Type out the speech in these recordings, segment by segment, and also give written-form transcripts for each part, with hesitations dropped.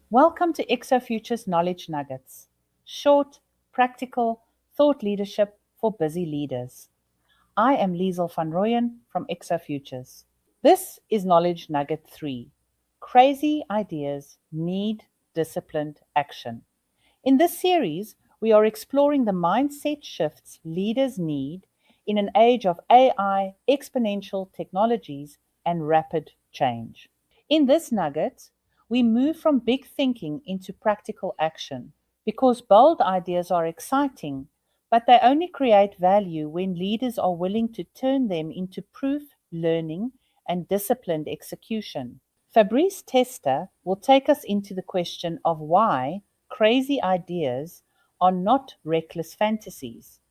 Welcome to ExoFutures Knowledge Nuggets. Short, practical, thought leadership for busy leaders. I am Liesel van Rooyen from ExoFutures. This is Knowledge Nugget 3. Crazy ideas need disciplined action. In this series, we are exploring the mindset shifts leaders need in an age of AI, exponential technologies, and rapid change. In this nugget, we move from big thinking into practical action because bold ideas are exciting, but they only create value when leaders are willing to turn them into proof, learning, and disciplined execution. Fabrice Testa will take us into the question of why crazy ideas are not reckless fantasies,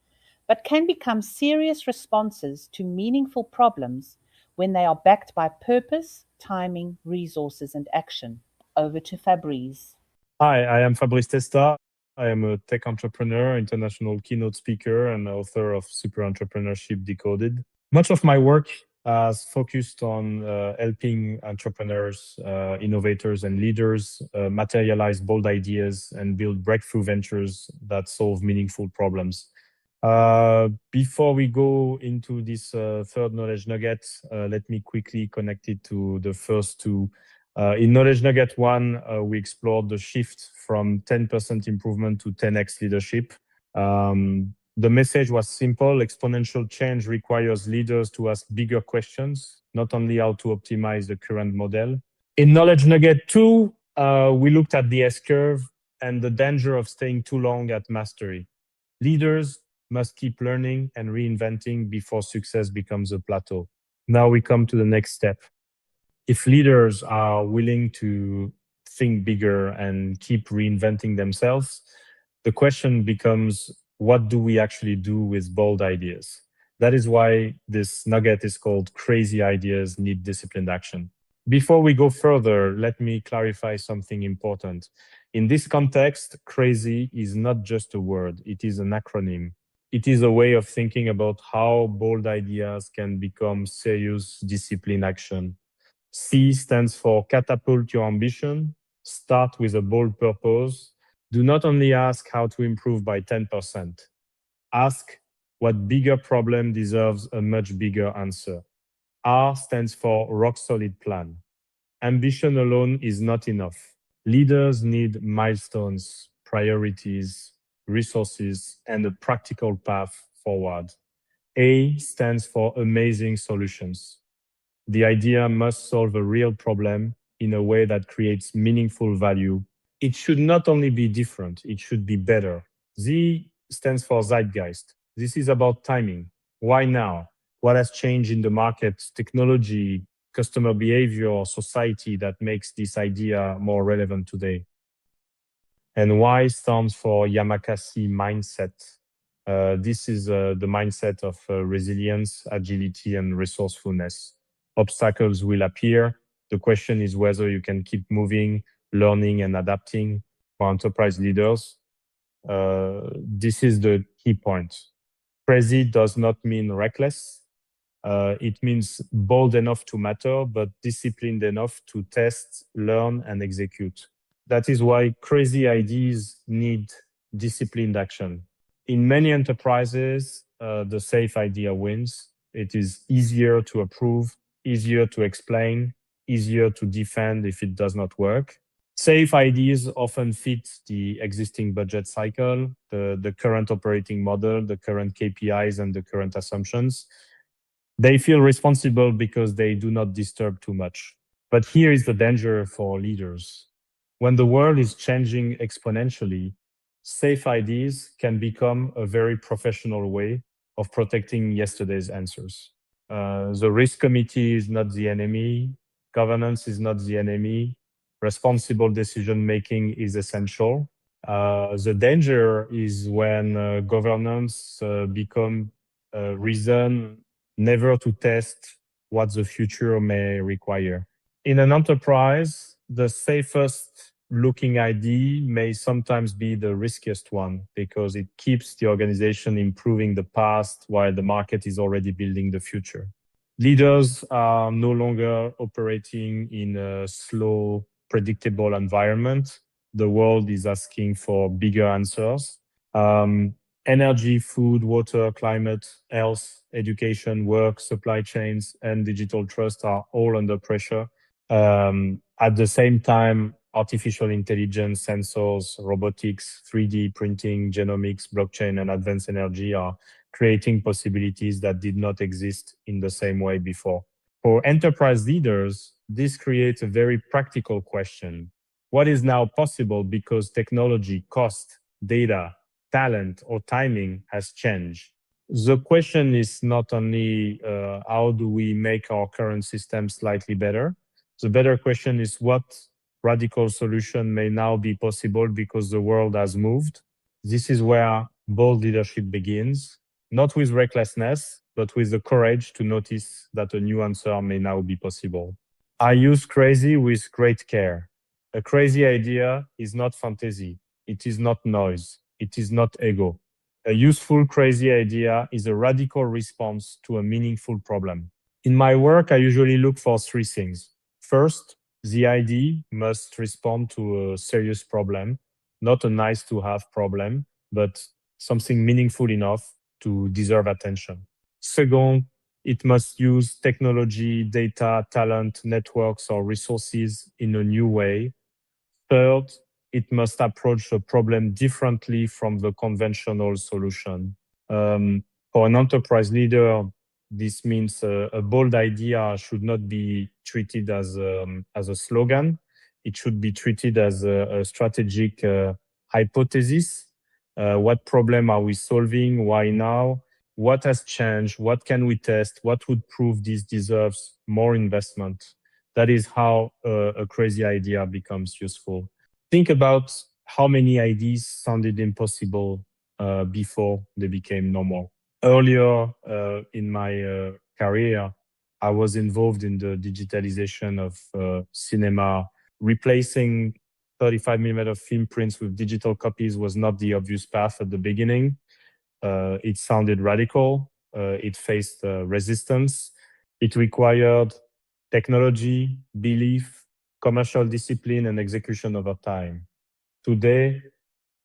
but can become serious responses to meaningful problems when they are backed by purpose, timing, resources, and action. Over to Fabrice. Hi, I am Fabrice Testa. I am a tech entrepreneur, international keynote speaker, and author of Super Entrepreneurship Decoded. Much of my work has focused on helping entrepreneurs, innovators, and leaders materialize bold ideas and build breakthrough ventures that solve meaningful problems. Before we go into this third knowledge nugget, let me quickly connect it to the first two. In knowledge nugget 1, we explored the shift from 10% improvement to 10x leadership. The message was simple. Exponential change requires leaders to ask bigger questions, not only how to optimize the current model. In knowledge nugget 2, we looked at the S-curve and the danger of staying too long at mastery. Leaders must keep learning and reinventing before success becomes a plateau. Now we come to the next step. If leaders are willing to think bigger and keep reinventing themselves, the question becomes, what do we actually do with bold ideas? That is why this nugget is called Crazy Ideas Need Disciplined Action. Before we go further, let me clarify something important. In this context, crazy is not just a word, it is an acronym. It is a way of thinking about how bold ideas can become serious disciplined action. C stands for catapult your ambition, start with a bold purpose. Do not only ask how to improve by 10%. Ask what bigger problem deserves a much bigger answer. R stands for rock solid plan. Ambition alone is not enough. Leaders need milestones, priorities, resources, and a practical path forward. A stands for amazing solutions. The idea must solve a real problem in a way that creates meaningful value. It should not only be different, it should be better. Z stands for zeitgeist. This is about timing. Why now? What has changed in the market, technology, customer behavior, or society that makes this idea more relevant today? And Y stands for Yamakasi mindset. This is the mindset of resilience, agility, and resourcefulness. Obstacles will appear. The question is whether you can keep moving, learning, and adapting. For enterprise leaders, this is the key point. Crazy does not mean reckless. It means bold enough to matter, but disciplined enough to test, learn, and execute. That is why crazy ideas need disciplined action. In many enterprises, the safe idea wins. It is easier to approve, easier to explain, easier to defend if it does not work. Safe ideas often fit the existing budget cycle, the current operating model, the current KPIs, and the current assumptions. They feel responsible because they do not disturb too much. But here is the danger for leaders. When the world is changing exponentially, safe ideas can become a very professional way of protecting yesterday's answers. The risk committee is not the enemy. Governance is not the enemy. Responsible decision-making is essential. The danger is when governance become a reason never to test what the future may require. In an enterprise, the safest looking idea may sometimes be the riskiest one because it keeps the organization improving the past while the market is already building the future. Leaders are no longer operating in a slow, predictable environment. the world is asking for bigger answers. Energy, food, water, climate, health, education, work, supply chains, and digital trust are all under pressure. At the same time, artificial intelligence, sensors, robotics, 3D printing, genomics, blockchain, and advanced energy are creating possibilities that did not exist in the same way before. For enterprise leaders, this creates a very practical question. What is now possible because technology, cost, data, talent, or timing has changed? The question is not only how do we make our current system slightly better? The better question is what radical solution may now be possible because the world has moved. This is where bold leadership begins, not with recklessness, but with the courage to notice that a new answer may now be possible. I use crazy with great care. A crazy idea is not fantasy. It is not noise. It is not ego. A useful crazy idea is a radical response to a meaningful problem. In my work, I usually look for three things. First, the idea must respond to a serious problem, not a nice to have problem, but something meaningful enough to deserve attention. Second, it must use technology, data, talent, networks, or resources in a new way. Third, it must approach a problem differently from the conventional solution. For an enterprise leader, this means a bold idea should not be treated as a slogan. It should be treated as a strategic hypothesis. What problem are we solving? Why now? What has changed? What can we test? What would prove this deserves more investment? That is how a crazy idea becomes useful. Think about how many ideas sounded impossible before they became normal. Earlier in my career, I was involved in the digitalization of cinema. Replacing 35mm film prints with digital copies was not the obvious path at the beginning. It sounded radical. It faced resistance. It required technology, belief, commercial discipline, and execution over time. Today,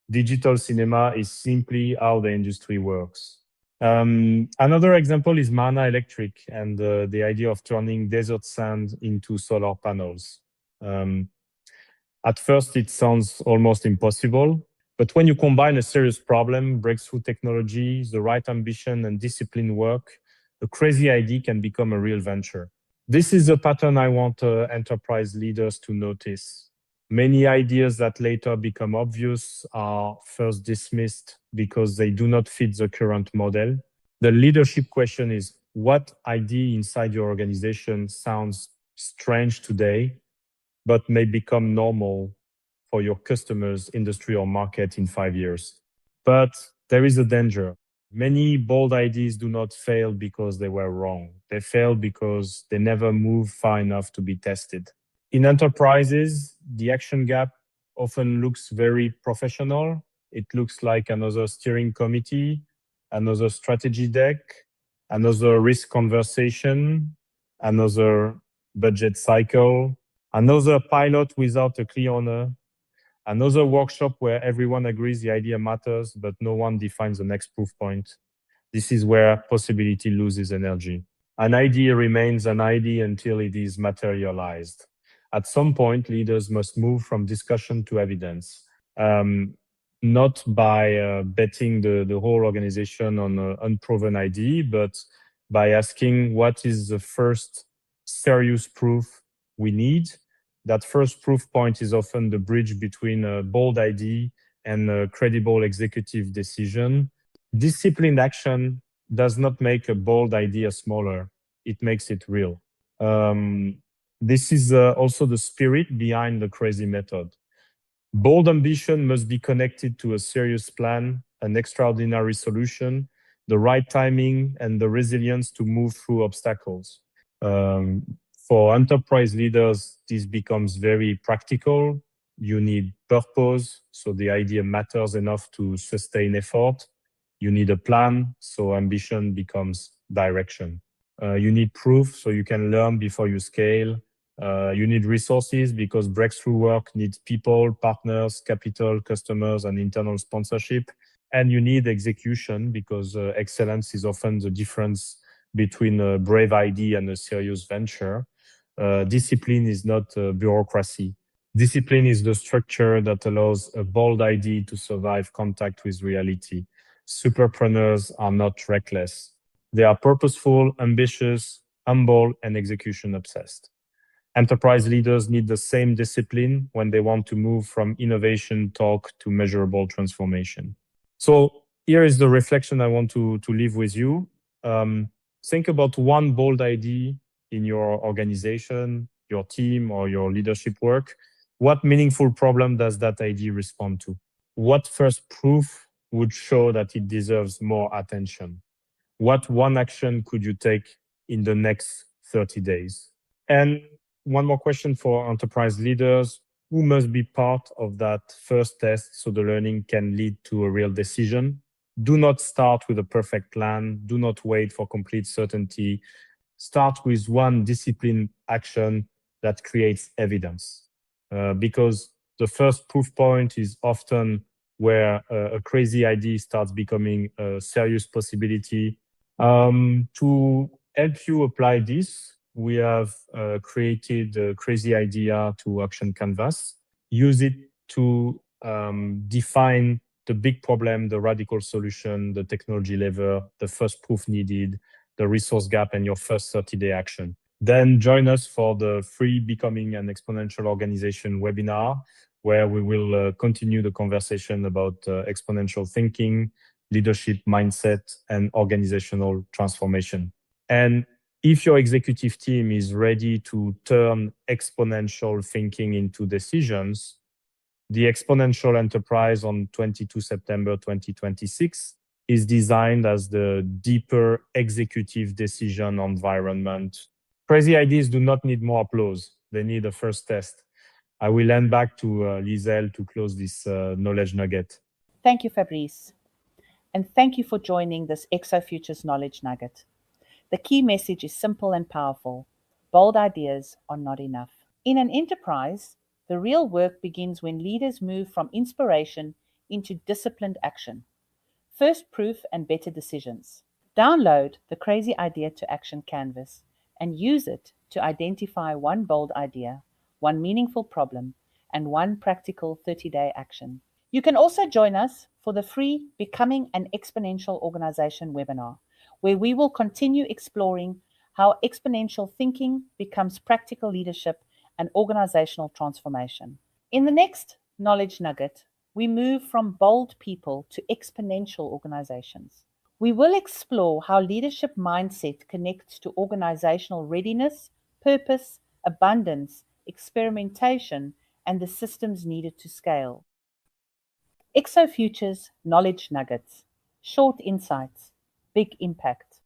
digital cinema is simply how the industry works. Another example is Mana Electric and the idea of turning desert sand into solar panels. At first, it sounds almost impossible, but when you combine a serious problem, breakthrough technology, the right ambition, and disciplined work, a crazy idea can become a real venture. This is a pattern I want enterprise leaders to notice. Many ideas that later become obvious are first dismissed because they do not fit the current model. The leadership question is, what idea inside your organization sounds strange today, but may become normal for your customers, industry, or market in 5 years? But there is a danger. Many bold ideas do not fail because they were wrong. They fail because they never move far enough to be tested. In enterprises, the action gap often looks very professional. It looks like another steering committee, another strategy deck, another risk conversation, another budget cycle, another pilot without a clear owner, another workshop where everyone agrees the idea matters, but no one defines the next proof point. This is where possibility loses energy. An idea remains an idea until it is materialized. At some point, leaders must move from discussion to evidence, not by betting the whole organization on an unproven idea, but by asking what is the first serious proof we need. That first proof point is often the bridge between a bold idea and a credible executive decision. Disciplined action does not make a bold idea smaller, it makes it real. This is also the spirit behind the crazy method. Bold ambition must be connected to a serious plan, an extraordinary solution, the right timing, and the resilience to move through obstacles. For enterprise leaders, this becomes very practical. You need purpose, so the idea matters enough to sustain effort. You need a plan, so ambition becomes direction. You need proof, so you can learn before you scale. You need resources because breakthrough work needs people, partners, capital, customers, and internal sponsorship. And you need execution because excellence is often the difference between a brave idea and a serious venture. Discipline is not bureaucracy. Discipline is the structure that allows a bold idea to survive contact with reality. Superpreneurs are not reckless. They are purposeful, ambitious, humble, and execution obsessed. Enterprise leaders need the same discipline when they want to move from innovation talk to measurable transformation. So here is the reflection I want to leave with you. Think about one bold idea in your organization, your team, or your leadership work. What meaningful problem does that idea respond to? What first proof would show that it deserves more attention? What one action could you take in the next 30 days? And one more question for enterprise leaders. Who must be part of that first test so the learning can lead to a real decision? Do not start with a perfect plan. Do not wait for complete certainty. Start with one disciplined action that creates evidence. Because the first proof point is often where a crazy idea starts becoming a serious possibility. To help you apply this, we have created a crazy idea to action canvas. Use it to define the big problem, the radical solution, the technology lever, the first proof needed, the resource gap, and your first 30-day action. Then join us for the free Becoming an Exponential Organization webinar, where we will continue the conversation about exponential thinking, leadership mindset, and organizational transformation. And if your executive team is ready to turn exponential thinking into decisions, the Exponential Enterprise on 22 September 2026 is designed as the deeper executive decision environment. Crazy ideas do not need more applause. They need a first test. I will hand back to Liesel to close this knowledge nugget. Thank you, Fabrice. And thank you for joining this ExoFutures Knowledge Nugget. The key message is simple and powerful. Bold ideas are not enough. In an enterprise, the real work begins when leaders move from inspiration into disciplined action. First proof and better decisions. Download the Crazy Idea to Action Canvas and use it to identify one bold idea, one meaningful problem, and one practical 30-day action. You can also join us for the free Becoming an Exponential Organization webinar, where we will continue exploring how exponential thinking becomes practical leadership and organizational transformation. In the next Knowledge Nugget, we move from bold people to exponential organizations. We will explore how leadership mindset connects to organizational readiness, purpose, abundance, experimentation, and the systems needed to scale. ExoFutures Knowledge Nuggets. Short insights, big impact.